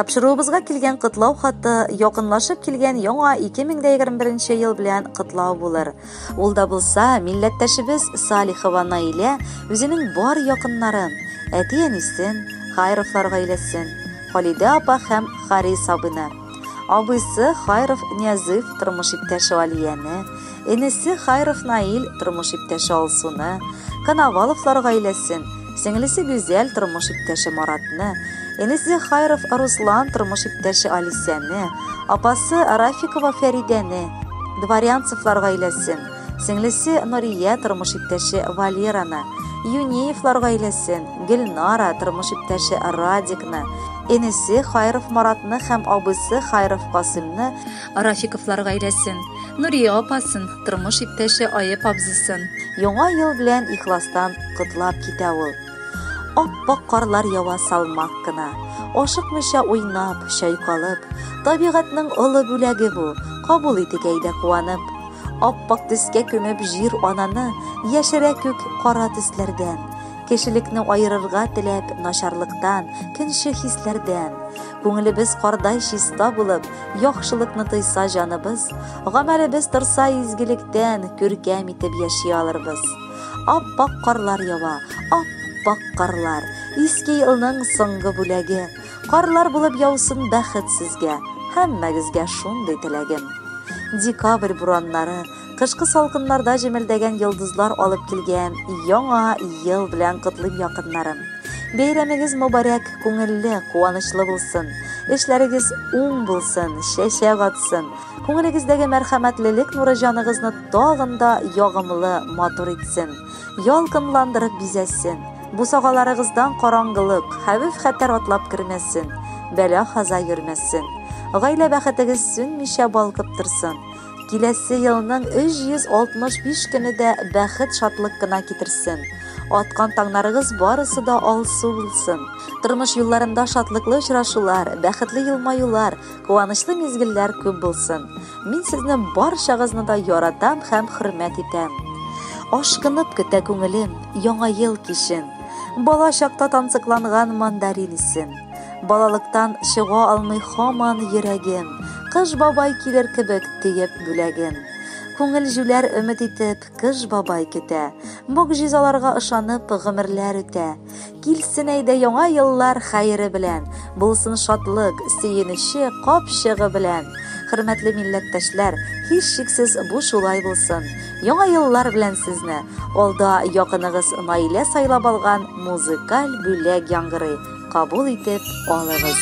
Тапшыруыбызга килгән кытлау хаты якынлашып килгән яңа 2021 ел белән кытлау булыр. Ул да булса, милләттәшебез Салихова Наилә үзенең бар якыннарын, әти-әнисен, Хайровлар гаиләсен, Халидә апа һәм Харис абыйны, абыйсы Хайров Ниязыв тормыш иптәше Алияне, энесе Хайров Наил тормыш иптәше Алсуны, Коноваловлар гаиләсен, сеңлесе Гүзәл тормыш иптәше Маратны, энесе Хайров Руслан тормыш иптәше Алисәне, апасы Рафикова Фәридәне, Дворянцевлар гаиләсен, сеңлесе Нурия тормыш иптәше Валераны, Юниевлар гаиләсен, Гөлнара тормыш иптәше Радикны, энесе Хайров Маратны һәм абысы Хайров Касымны, Рафиковлар гаиләсен, Нурия апасын, тормыш иптәше Айып абзысын. Яңа ел белән ихластан котлап китә ул. Ап-ак карлар ява салмак кына, ашыкмыйча уйнап, чайкалып, табигатьнең олы бүләге бу, кабул итик әйдә куанып. Ап-ак төскә күмеп җир ананы, яшәрә күк кара төсләрдән, кешелекне айырырга теләп начарлыктан, көнче хисләрдән. Күңелебез кардай чиста булып, яхшылыкны тойса җаныбыз, гамәлебез торса изгелектән, күркәм итеп яши алырбыз. Ап-ак карлар ява, ап-ак карлар, иске елның соңгы бүләге, карлар булып яусын бәхет сезгә, һәммәгезгә шундый теләгем. Декабрь бураннары, кышкы салкыннарда җемелдәгән йолдызлар алып килгән яңа ел белән котлыйм якыннарым. Бәйрәмегез мөбарәк, күңелле, куанычлы булсын. Эшләрегез уң булсын, чәчәк атсын. Күңелегездәге мәрхәмәтлелек нуры җаныгызны тагын да ягымлы, матур итсен. Ялкынландырып бизәсен. Бусагаларыгыздан караңгылык, хәвеф-хәтәр атлап кермәсен. Бәла-хаза йөрмәсен. Гаилә бәхетегез сүнмичә балкып торсын. Киләсе елның 365 көне дә бәхет, шатлык кына китерсен. Аткан таңнарыгыз барысы да алсу булсын. Тормыш юлларында шатлыклы очрашулар, бәхетле елмаюлар, куанычлы мизгелләр күп булсын. Мин сезне барчагызны да яратам һәм хөрмәт итәм. Ашкынып көтә күңелем яңа ел кичен. Бала чакта тансыкланган мандарин исен. Балалыктан чыга алмый һаман йөрәгем, кыш бабай килер кебек тиеп бүләген. Күңел җүләр өмет итеп кыш бабай көтә, могҗизаларга ышанып гомерләр үтә. Килсен әйдә яңа еллар хәере белән, булсын шатлык, сөенече капчыгы белән. Хөрмәтле милләттәшләр, һич шиксез бу шулай булсын. Яңа еллар белән сезне, алда якыныгыз Наилә сайлап алган музыкаль бүләк яңгырый. Кабул итеп алыгыз.